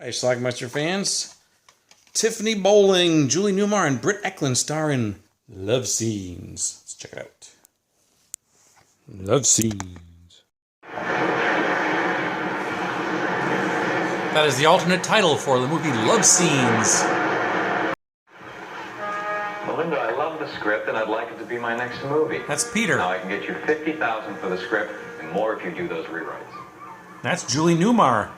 Hey, Schlockmeister fans. Tiffany Bowling, Julie Newmar, and Britt Eklund star in Love Scenes. Let's check it out. Love Scenes. That is the alternate title for the movie Love Scenes. Melinda, I love the script and I'd like it to be my next movie. That's Peter. Now I can get you $50,000 for the script and more if you do those rewrites. That's Julie Newmar.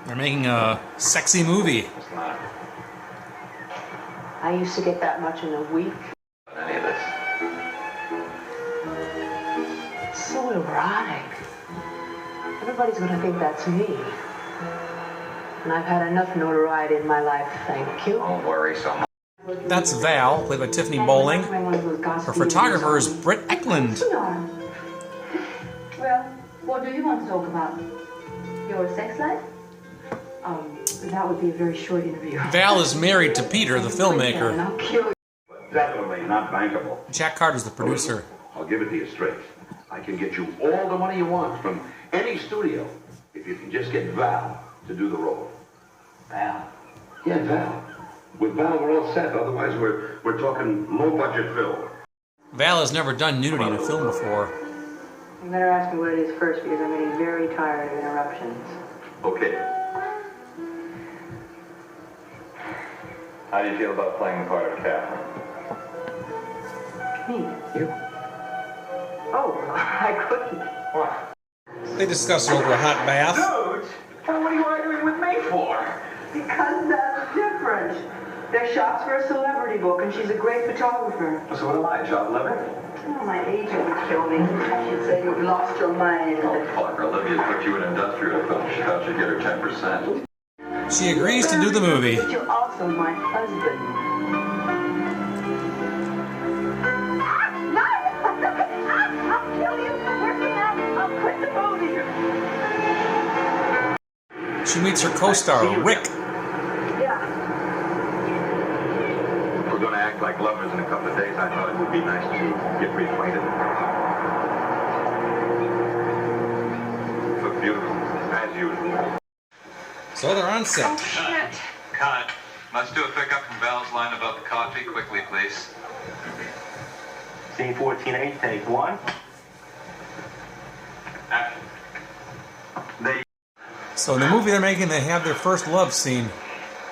They're making a sexy movie. It's not. I used to get that much in a week. Any of this. It's so erotic. Everybody's gonna think that's me. And I've had enough notoriety in my life, thank you. Don't worry so much. That's Val, played by Tiffany Bowling. Her photographer is Britt Eklund. Well, what do you want to talk about? Your sex life? That would be a very short interview. Val is married to Peter, the filmmaker. I'll kill you. Definitely not bankable. Jack Carter's the producer. I'll give it to you straight. I can get you all the money you want from any studio if you can just get Val to do the role. Val. Yeah, Val. With Val, we're all set. Otherwise, we're talking low-budget film. Val has never done nudity in a film before. You better ask me what it is first because I'm getting very tired of interruptions. Okay. How do you feel about playing the part of Catherine? Me? You. Oh, I couldn't. What? They discuss it over a hot bath. Dude, what are you arguing with me for? Because that's different. There's shots for a celebrity book, and she's a great photographer. So what am I, child lover? Oh, my agent would kill me. She'd say you've lost your mind. Oh, fuck. Olivia put you in industrial film. She thought she'd get her 10%. She agrees to do the movie. But you're also my husband. I'll kill you for working out. I'll quit the movie. She meets her co-star, Rick. Yeah. We're going to act like lovers in a couple of days. I thought it would be nice to get reacquainted. You look beautiful, as usual. So they're on set. Cut. Let's do a pickup from Val's line about the coffee quickly, please. Scene 14A, take one. Action. They... So in the movie they're making, they have their first love scene.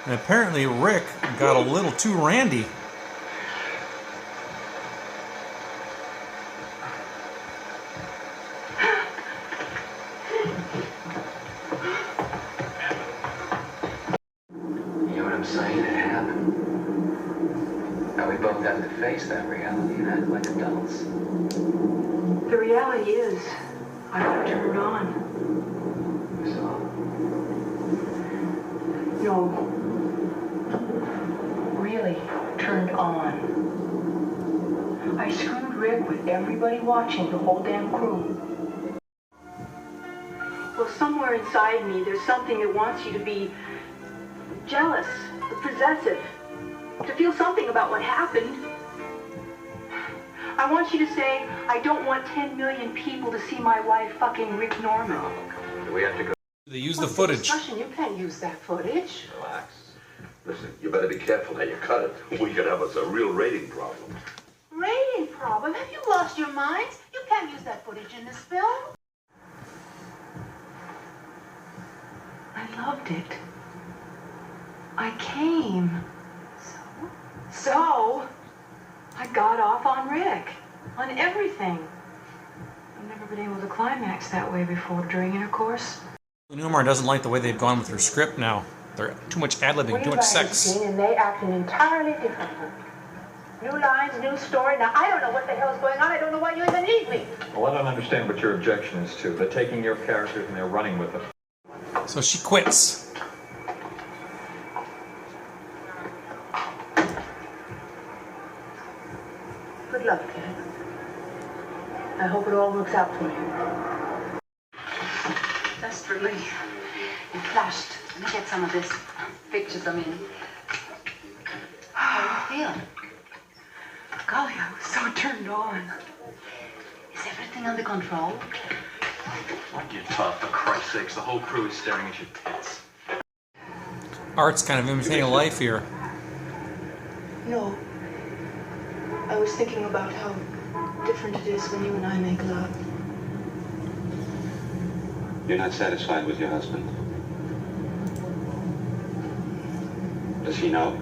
And apparently Rick got a little too randy. I'm saying? It happened. Now we both have to face that reality and act like adults. The reality is, I got turned on. So, No. Really turned on. I screwed Rick with everybody watching, the whole damn crew. Well, somewhere inside me, there's something that wants you to be jealous, possessive, to feel something about what happened. I want you to say, I don't want 10 million people to see my wife fucking Rick Norman. do we have to go? They use the footage. Discussion, you can't use that footage. Relax. Listen, you better be careful how you cut it. We could have us a real rating problem. Rating problem? Have you lost your minds? You can't use that footage in this film. I loved it. I came. So, I got off on Rick. On everything. I've never been able to climax that way before during intercourse. Newmar doesn't like the way they've gone with her script now. They're too much ad-libbing, too much sex. And they acting entirely differently. New lines, new story. Now, I don't know what the hell's going on. I don't know why you even need me. Well, I don't understand what your objection is to. They're taking your characters and they're running with them. So she quits. Good luck, kid. I hope it all works out for you. Desperately. You flashed. Let me get some of this. Pictures, I mean. How do you feel? Golly, I was so turned on. Is everything under control? Why'd you talk, for Christ's sakes? The whole crew is staring at your pits. Art's kind of imitating life here. No. I was thinking about how different it is when you and I make love. You're not satisfied with your husband? Does he know?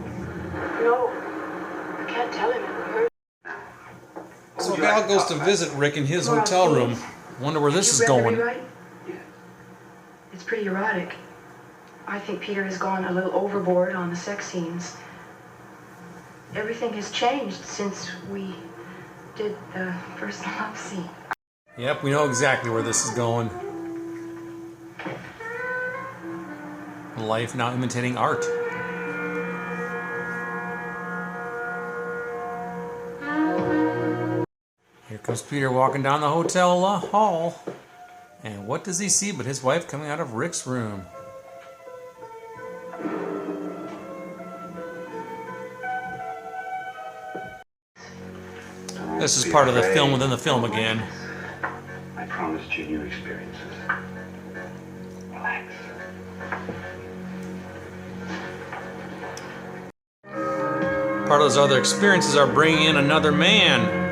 No. I can't tell him. It would hurt. So Val goes to visit Rick in his hotel room. Wonder where this is Did you read going. the rewrite? Yeah. It's pretty erotic. I think Peter has gone a little overboard on the sex scenes. Everything has changed since we did the first love scene. Yep, we know exactly where this is going. Life now imitating art. Here comes Peter walking down the hotel hall. And what does he see but his wife coming out of Rick's room? This is part of the film within the film again. I promised you new experiences. Relax. Part of those other experiences are bringing in another man.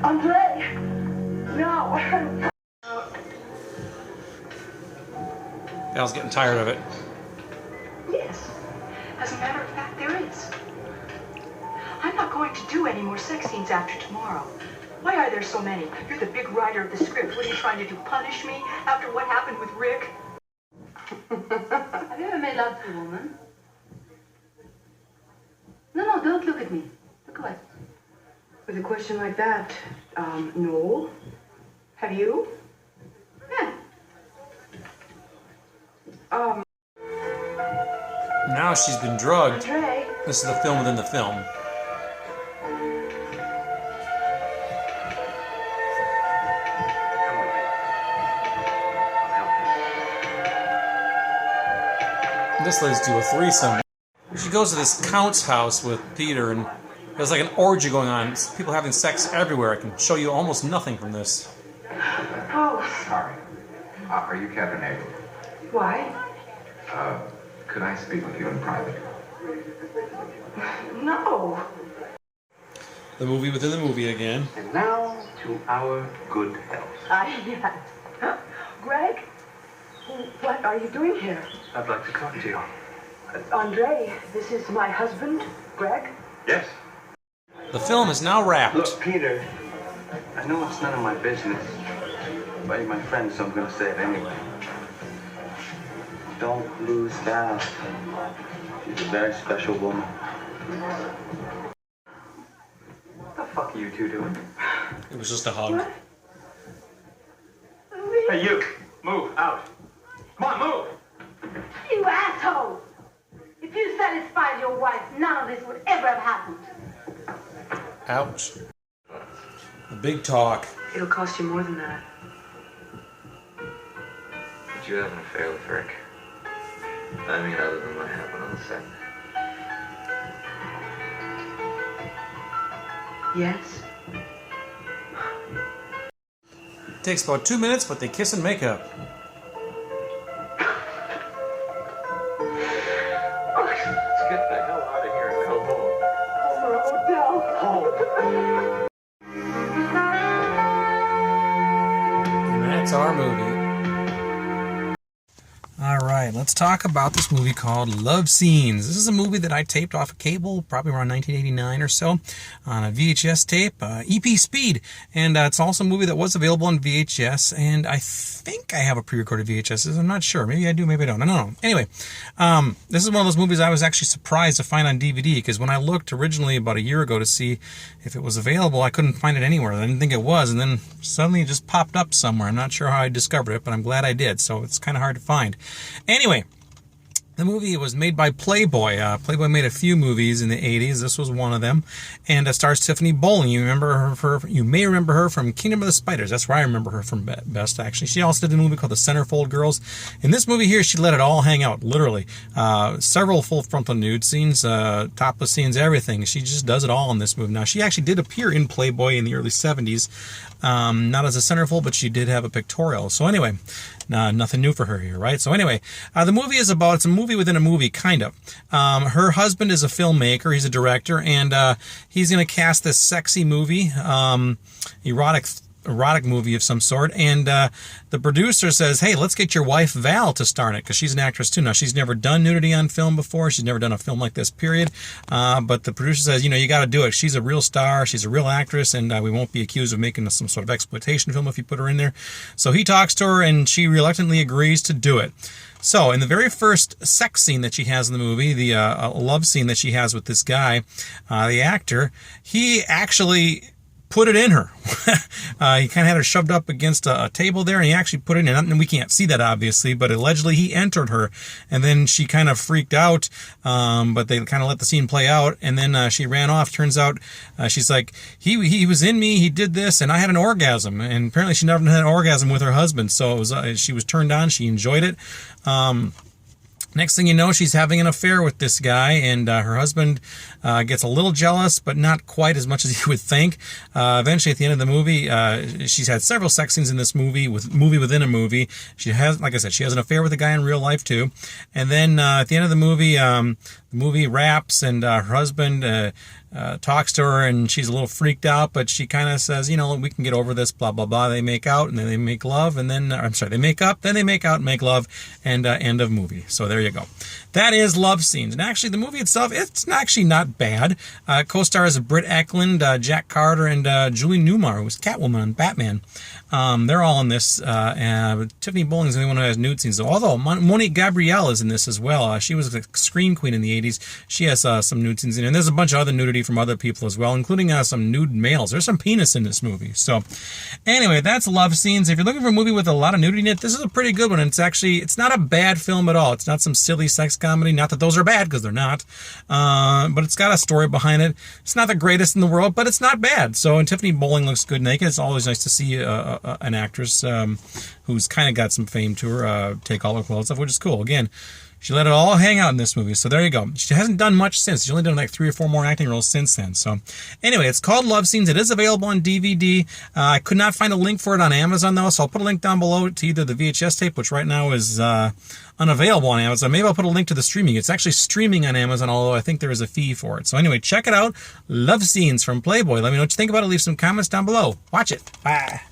Andre! No! Al's getting tired of it. Yes. As a matter of fact, there is. I'm not going to do any more sex scenes after tomorrow. Why are there so many? You're the big writer of the script. What are you trying to do, punish me after what happened with Rick? Have you ever made love to a woman? No, don't look at me. Look away. With a question like that, no. Have you? Yeah. Now she's been drugged. Andre? This is the film within the film. Come with me. I'll help you. This leads to a threesome. She goes to this count's house with Peter, and there's like an orgy going on. It's people having sex everywhere. I can show you almost nothing from this. Oh, Sorry. Are you Captain Abel? why? Could I speak with you in private? No. The movie within the movie again. And now to our good health. Yes. Huh? Greg? What are you doing here? I'd like to talk to you. Andre, this is my husband, Greg. Yes. The film is now wrapped. Look, Peter, I know it's none of my business, but you're my friend, so I'm going to say it anyway. Don't lose Val. She's a very special woman. What the fuck are you two doing? It was just a hug. Hey, you! Move, out! Come on, move! You asshole! If you satisfied your wife, none of this would ever have happened. Ouch. The big talk. It'll cost you more than that. Did you have an affair with Rick? I mean, other than what happened on the set. Yes. Takes about 2 minutes, but they kiss and make up. Let's get the hell out of here and go home. And that's our movie. Alright, let's talk about this movie called Love Scenes. This is a movie that I taped off of cable, probably around 1989 or so, on a VHS tape, EP Speed. And it's also a movie that was available on VHS, and I think I have a pre-recorded VHS. I'm not sure. Maybe I do, maybe I don't. I don't know. Anyway, this is one of those movies I was actually surprised to find on DVD, because when I looked originally about a year ago to see if it was available, I couldn't find it anywhere. I didn't think it was, and then suddenly it just popped up somewhere. I'm not sure how I discovered it, but I'm glad I did, so it's kind of hard to find. Anyway, The movie was made by Playboy. Playboy made a few movies in the 80s. This was one of them. And it stars Tiffany Bowling. You may remember her from Kingdom of the Spiders. That's where I remember her from best, actually. She also did a movie called The Centerfold Girls. In this movie here, she let it all hang out, literally. Several full frontal nude scenes, topless scenes, everything. She just does it all in this movie. Now, she actually did appear in Playboy in the early 70s. Not as a centerfold, but she did have a pictorial. So anyway, nothing new for her here, right? So anyway, the movie is it's a movie within a movie, kind of. Her husband is a filmmaker, he's a director, and he's going to cast this sexy movie, erotic movie of some sort, and the producer says, hey, let's get your wife Val to star in it, because she's an actress too. Now, she's never done nudity on film before. She's never done a film like this, period. But the producer says, you got to do it. She's a real star. She's a real actress, and we won't be accused of making some sort of exploitation film if you put her in there. So he talks to her, and she reluctantly agrees to do it. So, in the very first sex scene that she has in the movie, the love scene that she has with this guy, the actor, he actually put it in her. He kind of had her shoved up against a table there, and he actually put it in. And we can't see that, obviously, but allegedly he entered her, and then she kind of freaked out, but they kind of let the scene play out, and then she ran off. Turns out she's like, he was in me, he did this, and I had an orgasm. And apparently she never had an orgasm with her husband, so it was, she was turned on, she enjoyed it. Next thing you know, she's having an affair with this guy, and her husband gets a little jealous, but not quite as much as you would think. Eventually, at the end of the movie, she's had several sex scenes in this movie, within a movie. She has, like I said, she has an affair with a guy in real life too. And then at the end of the movie wraps, and her husband talks to her, and she's a little freaked out, but she kind of says, we can get over this, blah, blah, blah. They make out, and then they make love, and then, they make up, then they make out and make love, and end of movie. So there you go. That is Love Scenes. And actually, the movie itself, it's actually not bad. Co-stars Britt Eklund, Jack Carter, and Julie Newmar, who was Catwoman on Batman. They're all in this. Tiffany Bowling is the only one who has nude scenes. Although Monique Gabrielle is in this as well. She was a scream queen in the 80s. She has some nude scenes in it. And there's a bunch of other nudity from other people as well, including some nude males. There's some penis in this movie. So anyway, that's Love Scenes. If you're looking for a movie with a lot of nudity in it, this is a pretty good one. It's not a bad film at all. It's not some silly sex comedy. Not that those are bad, because they're not. But it's got a story behind it. It's not the greatest in the world, but it's not bad. So, and Tiffany Bowling looks good naked. It's always nice to see an actress who's kind of got some fame to her take all her clothes off, which is cool. Again, she let it all hang out in this movie. So there you go. She hasn't done much since. She's only done like 3 or 4 more acting roles since then. So anyway, it's called Love Scenes. It is available on DVD. I could not find a link for it on Amazon, though, so I'll put a link down below to either the VHS tape, which right now is unavailable on Amazon. Maybe I'll put a link to the streaming. It's actually streaming on Amazon, although I think there is a fee for it. So anyway, check it out. Love Scenes from Playboy. Let me know what you think about it. Leave some comments down below. Watch it. Bye.